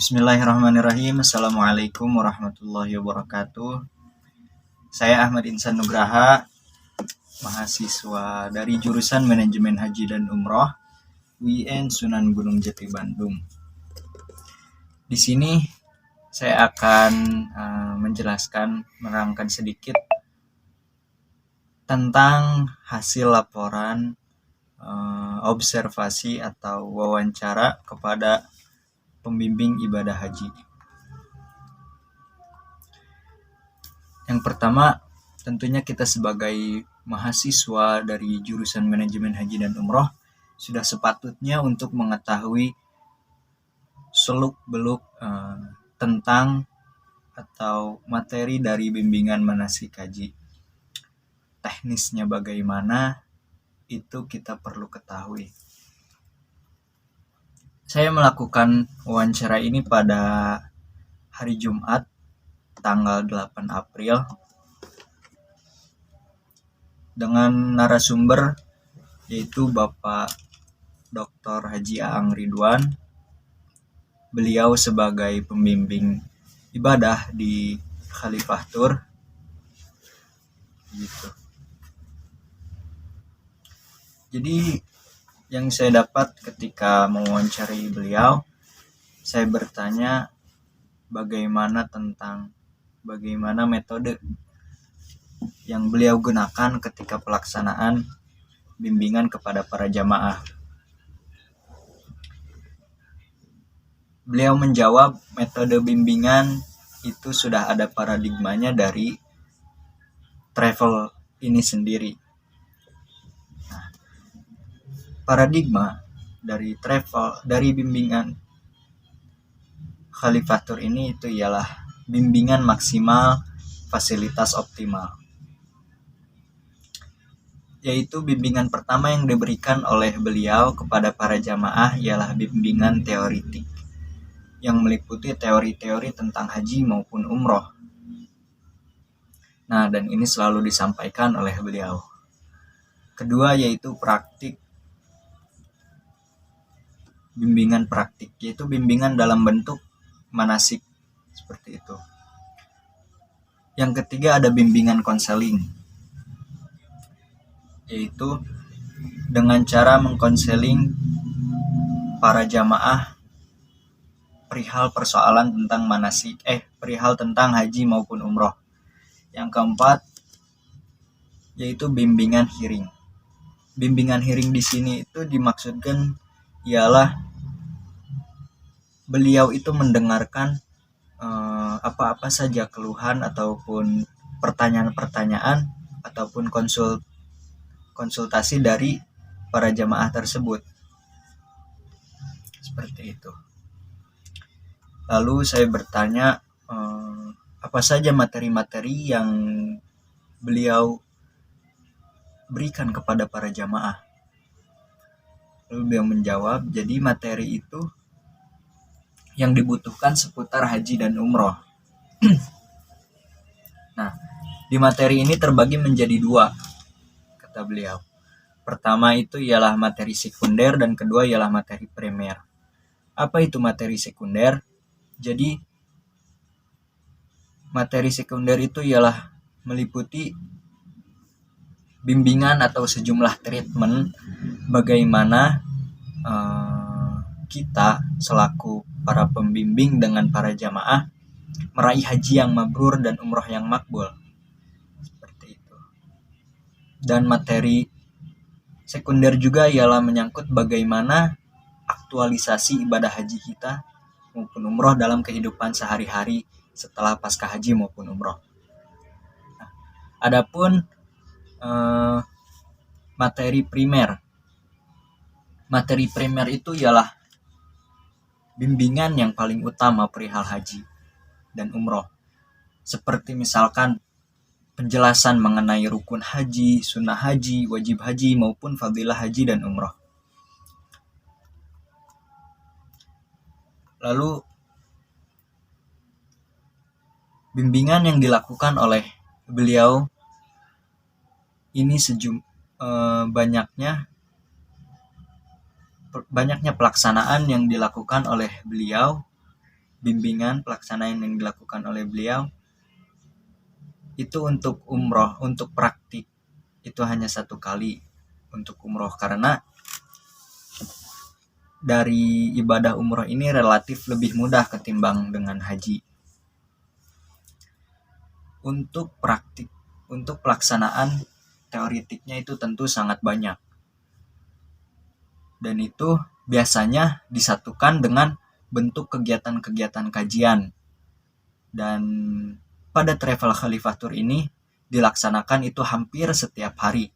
Bismillahirrahmanirrahim. Assalamualaikum warahmatullahi wabarakatuh. Saya Ahmad Insan Nugraha, mahasiswa dari jurusan Manajemen Haji dan Umroh UIN Sunan Gunung Jati Bandung. Di sini saya akan menerangkan sedikit tentang hasil laporan observasi atau wawancara kepada pembimbing ibadah haji. Yang pertama, tentunya kita sebagai mahasiswa dari jurusan Manajemen Haji dan Umroh sudah sepatutnya untuk mengetahui seluk-beluk tentang atau materi dari bimbingan manasik haji. Teknisnya bagaimana, itu kita perlu ketahui. Saya melakukan wawancara ini pada hari Jumat tanggal 8 April dengan narasumber yaitu Bapak Dr. Haji Aang Ridwan. Beliau sebagai pembimbing ibadah di Khalifah Tour. Gitu. Jadi yang saya dapat ketika mewawancari beliau, saya bertanya bagaimana metode yang beliau gunakan ketika pelaksanaan bimbingan kepada para jamaah. Beliau menjawab metode bimbingan itu sudah ada paradigmanya dari travel ini sendiri. Nah, paradigma dari bimbingan Khalifah Tour ini itu ialah bimbingan maksimal, fasilitas optimal. Yaitu bimbingan pertama yang diberikan oleh beliau kepada para jamaah ialah bimbingan teoritik yang meliputi teori-teori tentang haji maupun umroh. Nah, dan ini selalu disampaikan oleh beliau. Kedua yaitu bimbingan praktik, yaitu bimbingan dalam bentuk manasik seperti itu. Yang ketiga ada bimbingan konseling, yaitu dengan cara mengkonseling para jamaah perihal persoalan tentang perihal tentang haji maupun umroh. Yang keempat yaitu bimbingan hearing. Bimbingan hearing di sini itu dimaksudkan ialah beliau itu mendengarkan apa-apa saja keluhan ataupun pertanyaan-pertanyaan ataupun konsultasi dari para jamaah tersebut. Seperti itu. Lalu saya bertanya apa saja materi-materi yang beliau berikan kepada para jamaah. Lalu beliau menjawab, jadi materi itu yang dibutuhkan seputar haji dan umroh. Nah, di materi ini terbagi menjadi dua, kata beliau. Pertama itu ialah materi sekunder dan kedua ialah materi primer. Apa itu materi sekunder? Jadi materi sekunder itu ialah meliputi bimbingan atau sejumlah treatment bagaimana kita selaku para pembimbing dengan para jamaah meraih haji yang mabrur dan umroh yang makbul. Seperti itu. Dan materi sekunder juga ialah menyangkut bagaimana aktualisasi ibadah haji kita maupun umroh dalam kehidupan sehari-hari setelah pasca haji maupun umroh. Nah, adapun materi primer. Materi primer itu ialah bimbingan yang paling utama perihal haji dan umroh. Seperti misalkan penjelasan mengenai rukun haji, sunnah haji, wajib haji maupun fadilah haji dan umroh. Lalu bimbingan yang dilakukan oleh beliau ini banyaknya pelaksanaan yang dilakukan oleh beliau bimbingan pelaksanaan yang dilakukan oleh beliau itu untuk umroh, untuk praktik itu hanya 1 kali untuk umroh, karena dari ibadah umroh ini relatif lebih mudah ketimbang dengan haji. Untuk praktik, untuk pelaksanaan teoritiknya itu tentu sangat banyak, dan itu biasanya disatukan dengan bentuk kegiatan-kegiatan kajian. Dan pada Travel Khalifah Tour ini dilaksanakan itu hampir setiap hari.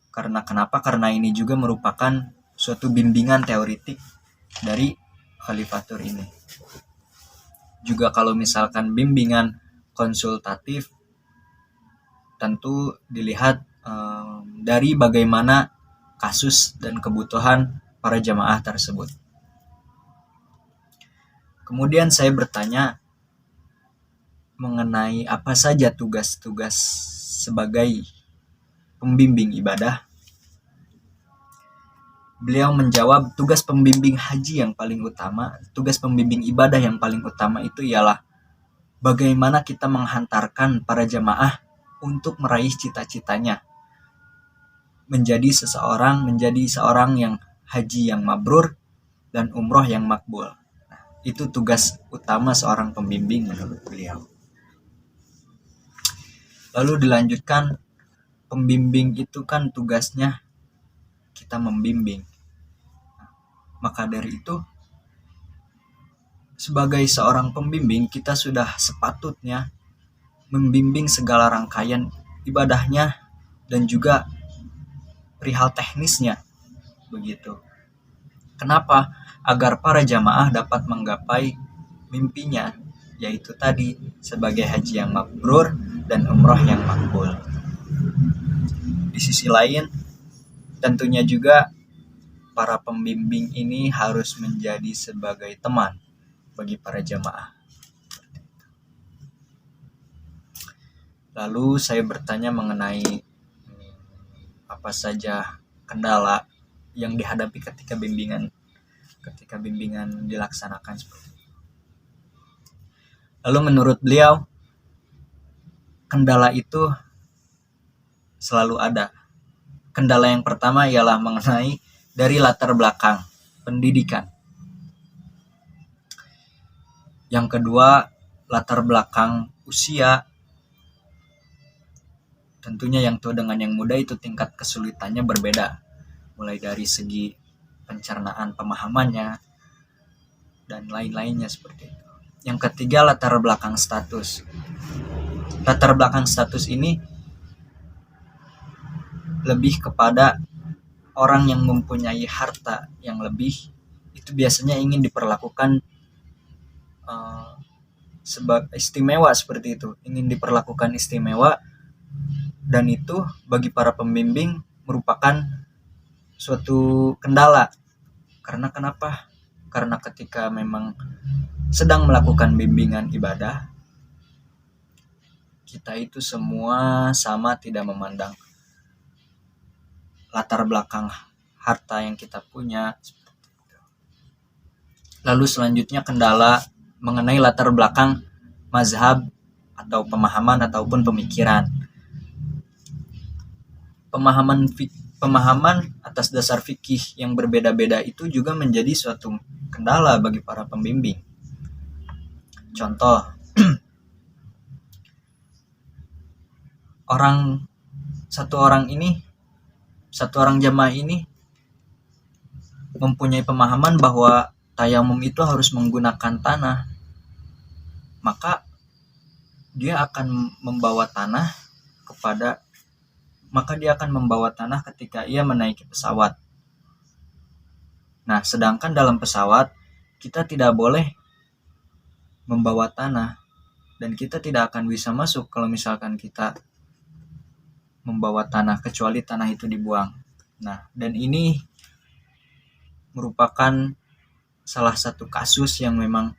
Karena kenapa? Karena ini juga merupakan suatu bimbingan teoritik dari Khalifah Tour ini. Juga kalau misalkan bimbingan konsultatif, tentu dilihat dari bagaimana kasus dan kebutuhan para jamaah tersebut. Kemudian saya bertanya mengenai apa saja tugas-tugas sebagai pembimbing ibadah. Beliau menjawab, tugas pembimbing haji yang paling utama, tugas pembimbing ibadah yang paling utama itu ialah bagaimana kita menghantarkan para jamaah untuk meraih cita-citanya, menjadi seorang yang haji yang mabrur dan umroh yang makbul. Nah, itu tugas utama seorang pembimbing menurut beliau. Lalu dilanjutkan, pembimbing itu kan tugasnya kita membimbing. Maka dari itu, sebagai seorang pembimbing, kita sudah sepatutnya membimbing segala rangkaian ibadahnya dan juga perihal teknisnya. Begitu. Kenapa? Agar para jamaah dapat menggapai mimpinya, yaitu tadi sebagai haji yang mabrur dan umroh yang makbul. Di sisi lain, tentunya juga para pembimbing ini harus menjadi sebagai teman bagi para jamaah. Lalu saya bertanya mengenai apa saja kendala yang dihadapi ketika bimbingan dilaksanakan seperti itu. Lalu menurut beliau, kendala itu selalu ada. Kendala yang pertama ialah mengenai dari latar belakang pendidikan. Yang kedua, latar belakang usia. Tentunya yang tua dengan yang muda itu tingkat kesulitannya berbeda, mulai dari segi pencernaan pemahamannya dan lain-lainnya seperti itu. Yang ketiga, latar belakang status. Latar belakang status ini lebih kepada orang yang mempunyai harta yang lebih, itu biasanya ingin diperlakukan sebagai istimewa seperti itu, ingin diperlakukan istimewa, dan itu bagi para pembimbing merupakan suatu kendala. Karena kenapa? Karena ketika memang sedang melakukan bimbingan ibadah, kita itu semua sama, tidak memandang latar belakang harta yang kita punya. Lalu selanjutnya kendala mengenai latar belakang mazhab atau pemahaman ataupun pemikiran. Pemahaman atas dasar fikih yang berbeda-beda itu juga menjadi suatu kendala bagi para pembimbing. Contoh, satu orang jamaah ini mempunyai pemahaman bahwa tayamum itu harus menggunakan tanah, maka dia akan membawa tanah ketika ia menaiki pesawat. Nah, sedangkan dalam pesawat kita tidak boleh membawa tanah, dan kita tidak akan bisa masuk kalau misalkan kita membawa tanah, kecuali tanah itu dibuang. Nah, dan ini merupakan salah satu kasus yang memang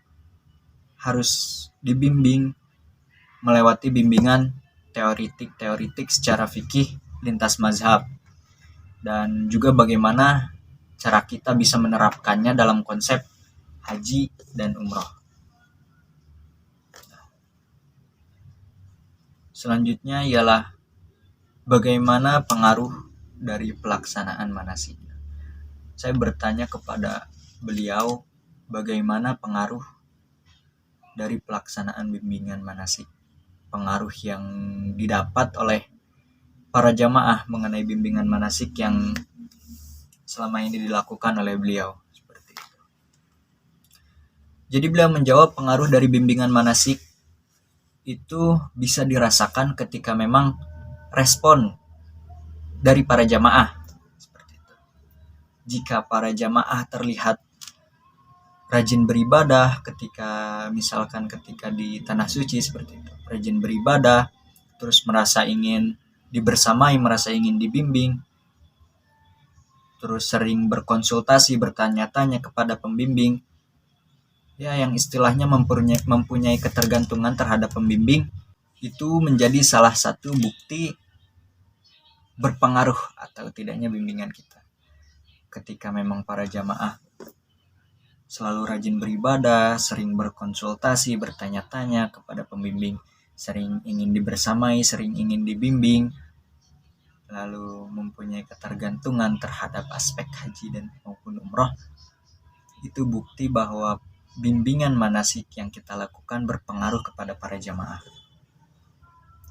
harus dibimbing, melewati bimbingan teoritik secara fikih lintas mazhab, dan juga bagaimana cara kita bisa menerapkannya dalam konsep haji dan umroh. Selanjutnya ialah bagaimana pengaruh dari pelaksanaan manasik. Saya bertanya kepada beliau bagaimana pengaruh dari pelaksanaan bimbingan manasik, pengaruh yang didapat oleh para jamaah mengenai bimbingan manasik yang selama ini dilakukan oleh beliau. Seperti itu. Jadi beliau menjawab pengaruh dari bimbingan manasik itu bisa dirasakan ketika memang respon dari para jamaah. Seperti itu. Jika para jamaah terlihat rajin beribadah ketika di tanah suci seperti itu, rajin beribadah, terus merasa ingin dibersamai, merasa ingin dibimbing, terus sering berkonsultasi, bertanya-tanya kepada pembimbing, ya yang istilahnya mempunyai ketergantungan terhadap pembimbing, itu menjadi salah satu bukti berpengaruh atau tidaknya bimbingan kita. Ketika memang para jamaah selalu rajin beribadah, sering berkonsultasi, bertanya-tanya kepada pembimbing, sering ingin dibersamai, sering ingin dibimbing, lalu mempunyai ketergantungan terhadap aspek haji dan maupun umroh, itu bukti bahwa bimbingan manasik yang kita lakukan berpengaruh kepada para jamaah.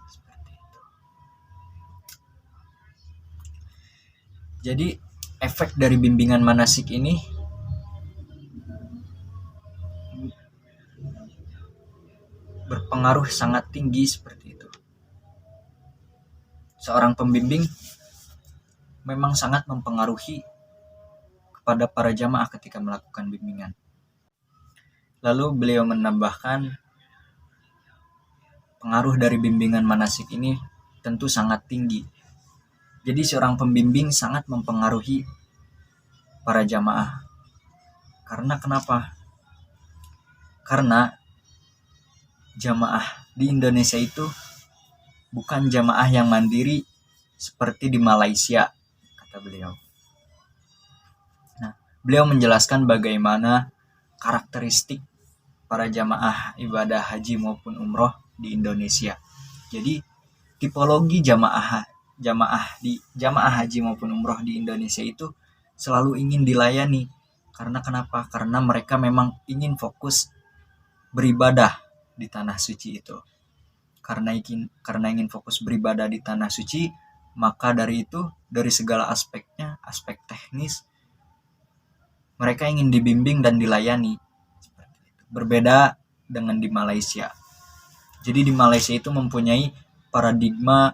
Seperti itu. Jadi efek dari bimbingan manasik ini berpengaruh sangat tinggi seperti itu. Seorang pembimbing memang sangat mempengaruhi kepada para jamaah ketika melakukan bimbingan. Lalu beliau menambahkan pengaruh dari bimbingan manasik ini tentu sangat tinggi. Jadi seorang pembimbing sangat mempengaruhi para jamaah. Karena kenapa? Karena jamaah di Indonesia itu bukan jamaah yang mandiri seperti di Malaysia, kata beliau. Nah, beliau menjelaskan bagaimana karakteristik para jamaah ibadah haji maupun umroh di Indonesia. Jadi tipologi jamaah haji maupun umroh di Indonesia itu selalu ingin dilayani. Karena kenapa? Karena mereka memang ingin fokus beribadah di tanah suci itu. Karena ingin fokus beribadah di tanah suci, maka dari segala aspeknya, aspek teknis, mereka ingin dibimbing dan dilayani. Berbeda dengan di Malaysia. Jadi di Malaysia itu mempunyai paradigma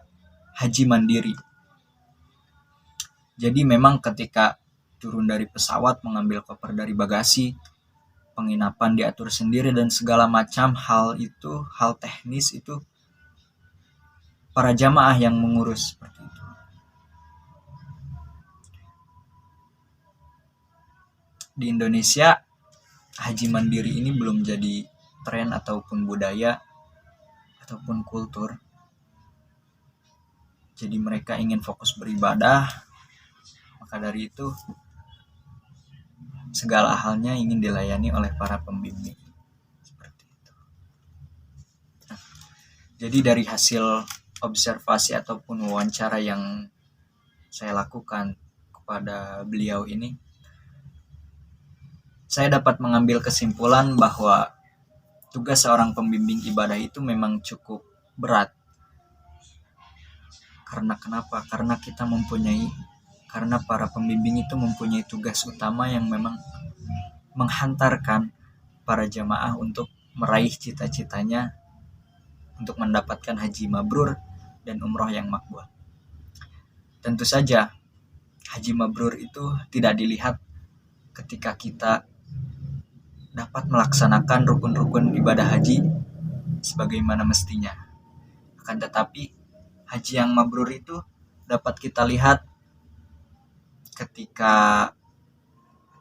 haji mandiri. Jadi memang ketika turun dari pesawat, mengambil koper dari bagasi, penginapan diatur sendiri dan segala macam hal teknis itu para jamaah yang mengurus seperti itu. Di Indonesia haji mandiri ini belum jadi tren ataupun budaya ataupun kultur. Jadi mereka ingin fokus beribadah, maka dari itu segala halnya ingin dilayani oleh para pembimbing. Seperti itu. Nah, jadi dari hasil observasi ataupun wawancara yang saya lakukan kepada beliau ini, saya dapat mengambil kesimpulan bahwa tugas seorang pembimbing ibadah itu memang cukup berat. Karena kenapa? Karena para pembimbing itu mempunyai tugas utama yang memang menghantarkan para jamaah untuk meraih cita-citanya untuk mendapatkan haji mabrur dan umroh yang makbul. Tentu saja haji mabrur itu tidak dilihat ketika kita dapat melaksanakan rukun-rukun ibadah haji sebagaimana mestinya. Akan tetapi haji yang mabrur itu dapat kita lihat ketika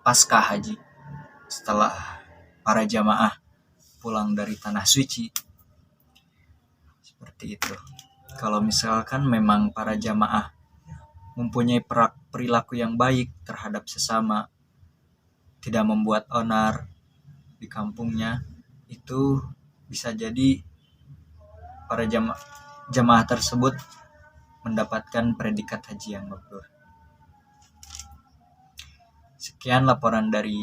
pasca haji, setelah para jamaah pulang dari tanah suci. Seperti itu. Kalau misalkan memang para jamaah mempunyai perilaku yang baik terhadap sesama, tidak membuat onar, di kampungnya, itu bisa jadi para jamaah tersebut mendapatkan predikat haji yang mabrur. Sekian laporan dari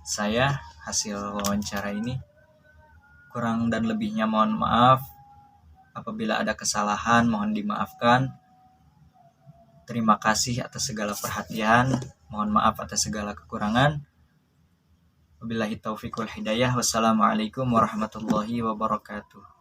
saya hasil wawancara ini. Kurang dan lebihnya mohon maaf. Apabila ada kesalahan mohon dimaafkan. Terima kasih atas segala perhatian. Mohon maaf atas segala kekurangan. Wabillahi taufiq wal hidayah. Wassalamualaikum warahmatullahi wabarakatuh.